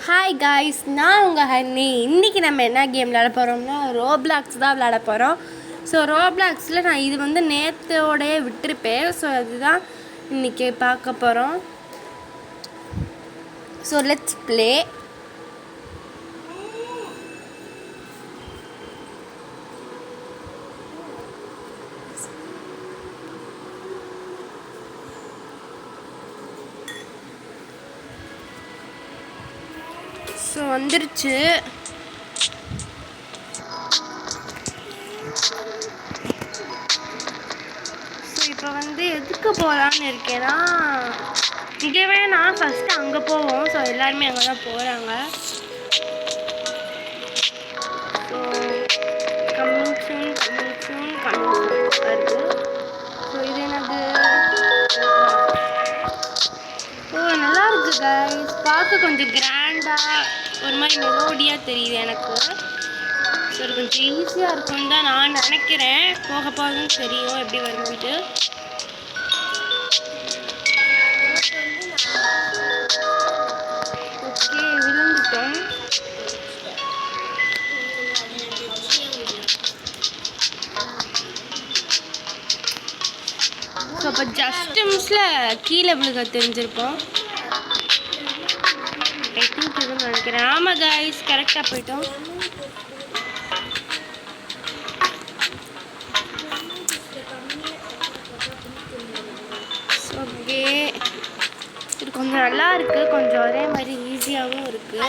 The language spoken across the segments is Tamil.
ஹாய் காய்ஸ், நான் உங்கள் ஹன்னி. இன்றைக்கி நம்ம என்ன கேம் விளையாட போகிறோம்னா ரோப்ளாக்ஸ் தான் விளையாட போகிறோம். ஸோ ரோப்ளாக்ஸில் நான் இது வந்து நேற்றோடய விட்டுருப்பேன். ஸோ அதுதான் இன்றைக்கி பார்க்க போகிறோம். So let's play. ஸோ வந்துருச்சு. ஸோ இப்போ வந்து எதுக்கு போகலான்னு இருக்கேன்னா, இங்கேவே நான் ஃபஸ்ட்டு அங்கே போவோம். ஸோ எல்லாருமே அங்கே தான் போகிறாங்க. ஸோ கம்மிங் சூன் வருது. ஸோ இது என்னது? ஓ, நல்லா இருக்குது கைஸ். பார்க்க கொஞ்சம் கிராண்டாக ஒரு மாதிரி மெலோடியாக தெரியுது எனக்கு. ஸோ இது கொஞ்சம் ஈஸியாக இருக்கும்னு தான் நான் நினைக்கிறேன். போக போகன்னு தெரியும் எப்படி வரும்ட்டு. ஓகே, விழுந்துட்டோம். ஸோ அப்போ ஜஸ்ட் மிஸ்ஸில் கீழே விழுக தெரிஞ்சிருப்போம். ஐ திங்க் இதுன்னு நினைக்கிறேன். ஆமாம் கைஸ், கரெக்டாக போயிட்டோம். ஓகே, இது கொஞ்சம் நல்லா இருக்குது, கொஞ்சம் அதே மாதிரி ஈஸியாகவும் இருக்குது.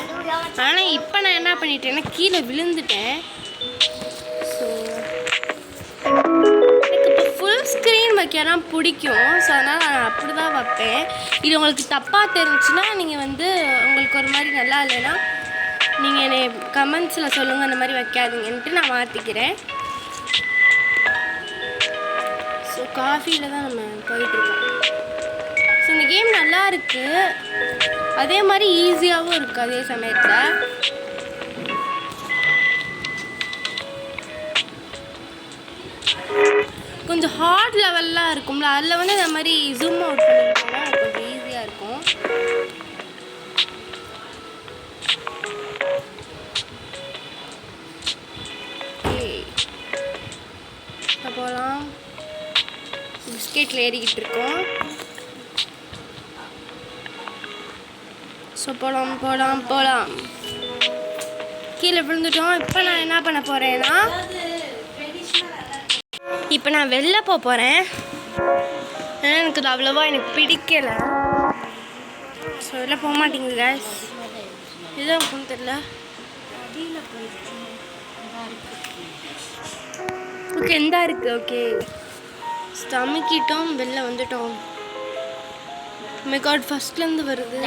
ஆனால் இப்போ நான் என்ன பண்ணிட்டேன்னா கீழே விழுந்துட்டேன். ஸோ ஃபுல் ஸ்க்ரீன் வைக்கலாம் பிடிக்கும். ஸோ அதனால் நான் அப்படி தான் வைப்பேன். இது உங்களுக்கு தப்பாக தெரிஞ்சுன்னா நீங்கள் வந்து உங்களுக்கு ஒரு மாதிரி நல்லா இல்லைன்னா நீங்கள் என்னை கமெண்ட்ஸில் சொல்லுங்கள், அந்த மாதிரி வைக்காதீங்கன்ட்டு நான் மாற்றிக்கிறேன். ஸோ காஃபியில் தான் நம்ம போயிட்டுருக்கோம். ஸோ இந்த கேம் நல்லா இருக்குது, அதே மாதிரி ஈஸியாகவும் இருக்குது அதே சமயத்தில். கொஞ்சம் ஹார்ட் லெவல்லாம் இருக்கும்ல, அதில் வந்து இந்த மாதிரி ஜூம் அவுட் பண்ணிக்கிட்டோம்னா கொஞ்சம் ஈஸியாக இருக்கும். ஓகே, இப்போ போகலாம். பிஸ்கெட்டில் ஏறிக்கிட்டு இருக்கோம். ஸோ போகலாம். கீழே விழுந்துட்டோம். இப்போ நான் என்ன பண்ண போகிறேன்னா, இப்போ நான் வெளில போகிறேன். ஏன்னா எனக்கு அது அவ்வளோவா எனக்கு பிடிக்கலை. ஸோ வெளில போக மாட்டேங்குது கேஸ். இதுதான் இருக்குன்னு தெரியல. ஓகே, எந்தா இருக்குது. ஓகே, ஸ்டமிக்கிட்டோம், வெளில வந்துட்டோம். மை காட், ஃபர்ஸ்ட்லேருந்து வருது.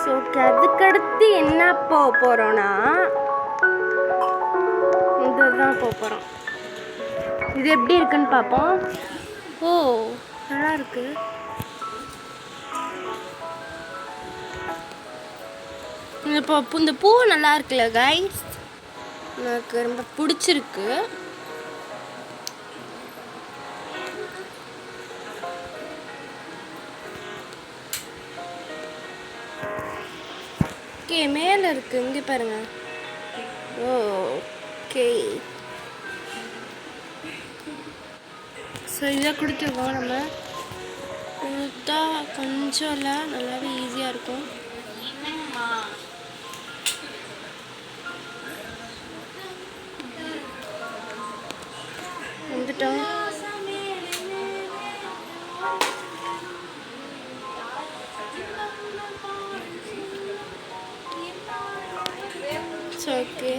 ஸோ அதுக்கடுத்து என்ன போக போகிறோன்னா, இதுதான் போக போகிறோம். இது எப்படி இருக்குன்னு பார்ப்போம். ஓ, நல்லா இருக்கு. இந்த பூ நல்லா இருக்குல்ல கைஸ், எனக்கு ரொம்ப பிடிச்சிருக்கு. ஓகே, மேலே இருக்கு, இங்கே பாருங்க. ஓகே, ஸோ இதை கொடுத்துருக்கோம். நம்ம கொடுத்தா கொஞ்சம் இல்லை, நல்லாவே ஈஸியாக இருக்கும். வந்துட்டோம். ஓகே,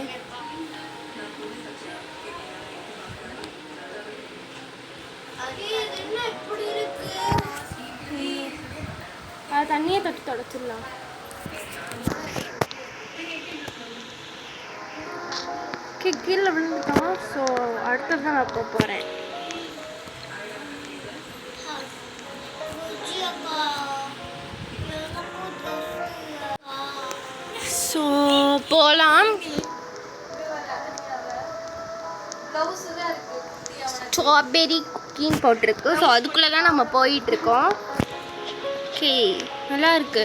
அது தண்ணியை தட்டி தொடச்சிடலாம். கீழே விழுந்துட்டோம். ஸோ அடுத்தது தான் நான் போக போகிறேன். ஸோ போகலாம். ஸ்ட்ராபெரி குக்கின்னு போட்டிருக்கு. ஸோ அதுக்குள்ளே தான் நம்ம போயிட்டுருக்கோம். ஓகே, நல்லா இருக்கு.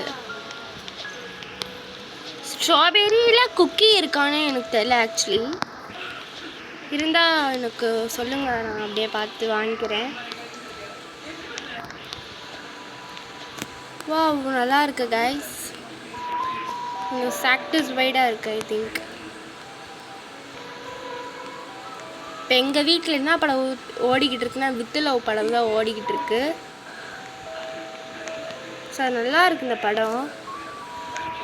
ஸ்ட்ராபெரியில் குக்கி இருக்கான்னு எனக்கு தெரியல ஆக்சுவலி. இருந்தால் எனக்கு சொல்லுங்கள், நான் அப்படியே பார்த்து வாங்கிக்கிறேன். வா, நல்லா இருக்கு கைஸ். கொஞ்சம் சாட்டிஸ்ஃபைடாக இருக்குது ஐ திங்க். இப்போ எங்கள் வீட்டில் என்ன படம் ஓடிக்கிட்டு இருக்குன்னா வித் லவ் படம் தான் ஓடிக்கிட்டு இருக்கு. ஸோ நல்லா இருக்கு இந்த படம்.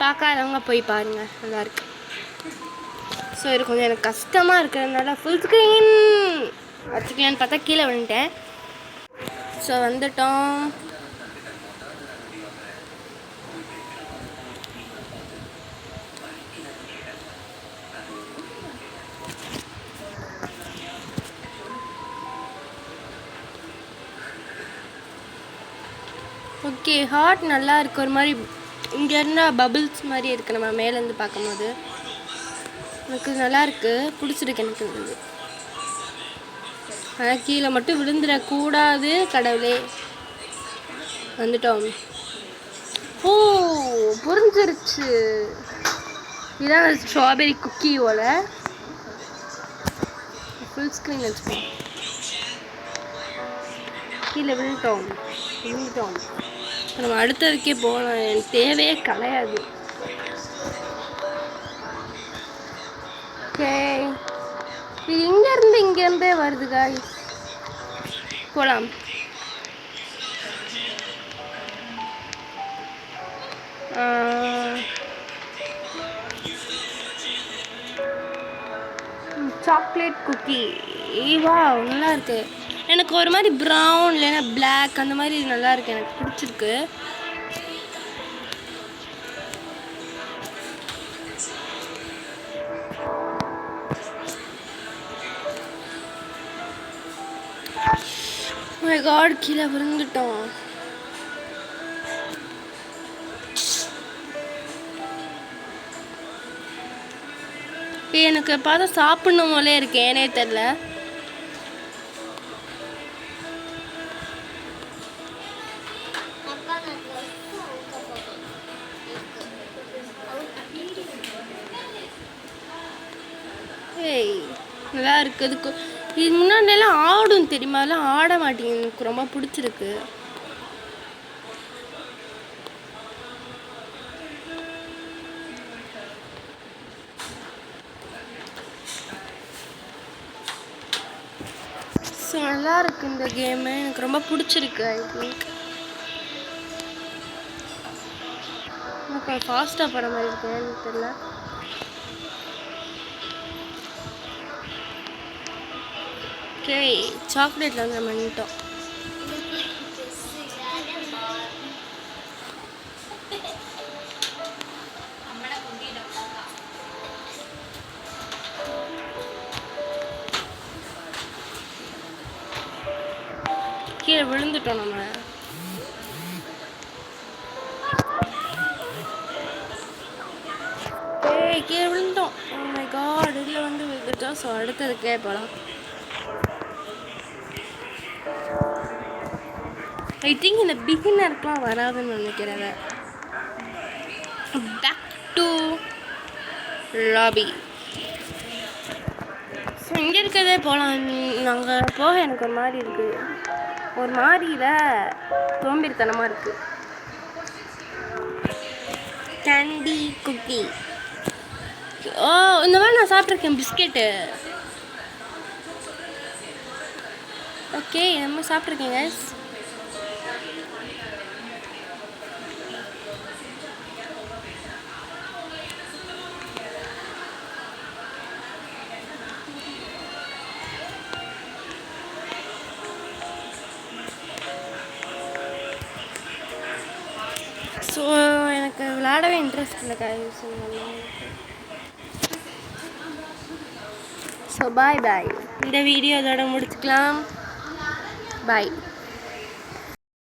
பார்க்காதவங்க போய் பாருங்கள், நல்லாயிருக்கு. ஸோ இது கொஞ்சம் எனக்கு கஷ்டமாக இருக்கிறதுனால ஃபுல் ஸ்க்ரீன் வச்சுக்கலான்னு பார்த்தா கீழே விழுந்துட்டேன். ஸோ வந்துட்டோம். ஓகே, ஹார்ட் நல்லா இருக்குது. ஒரு மாதிரி இங்கே இருந்தால் பபிள்ஸ் மாதிரி இருக்குது நம்ம மேலேருந்து பார்க்கும்போது. எனக்கு நல்லா இருக்குது, பிடிச்சிருக்கு எனக்கு இது. ஆனால் கீழே மட்டும் விழுந்துடக்கூடாது கடவுளே. வந்துட்டோம். ஓ, புரிஞ்சிருச்சு. இதுதான் ஸ்ட்ராபெரி குக்கியோட ஃபுல் ஸ்க்ரீன் வச்சுப்போம். கீழே விழுந்துட்டோம். நம்ம அடுத்ததுக்கே போகலாம், எனக்கு தேவையே கிடையாது. ஓகே, இது இங்கேருந்தே வருது காய்ஸ். போகலாம். Chocolate cookie. வா, நல்லா இருக்கு. எனக்கு ஒரு மாதிரி ப்ரௌன் இல்லைன்னா பிளாக் அந்த மாதிரி நல்லா இருக்கு, எனக்கு பிடிச்சிருக்கு. மை காட், கீழே விழுந்துட்டோம். எனக்கு பார்த்தா சாப்பிடணும் போலே இருக்கு, ஏனே தெரில. நல்லா இருக்குது. அதுக்கு இது முன்னாடியெல்லாம் ஆடும் தெரியுமா, அதெல்லாம் ஆட மாட்டேங்குது. எனக்கு ரொம்ப பிடிச்சிருக்கு. ஸோ நல்லா இருக்குது இந்த கேமு, எனக்கு ரொம்ப பிடிச்சிருக்கு. ஐ திங்க் எனக்கு ஃபாஸ்ட்டாக போகிற மாதிரி இருக்கு, எனக்கு தெரியல. ஓகே, சாக்லேட்டில் வந்து நம்ம பண்ணிட்டோம். கீழே விழுந்துட்டோம் நம்ம. கீழே விழுந்துட்டோம். ஓ மை காட், இதில் வந்து விழுந்துட்டோம். ஸோ அடுத்ததுக்கே போகலாம். ஐ திங்க் இந்த பிகினருக்குலாம் வராதுன்னு நினைக்கிறேன். Back to lobby. ஸோ இங்கே இருக்கிறதே போகலாம். நாங்கள் போக எனக்கு ஒரு மாதிரி இருக்குது, ஒரு மாதிரியில் சோம்பேறித்தனமாக இருக்குது. Candy cookie. ஓ, இந்த மாதிரி நான் சாப்பிட்ருக்கேன் பிஸ்கெட்டு. ஓகே, நம்ம சாப்பிட்ருக்கேன் கைஸ். ஸோ எனக்கு விளையாடவே இன்ட்ரெஸ்ட் இல்லை கைஸ். ஸோ பாய் பாய். இந்த வீடியோ இதோட முடிச்சுக்கலாம். பாய்.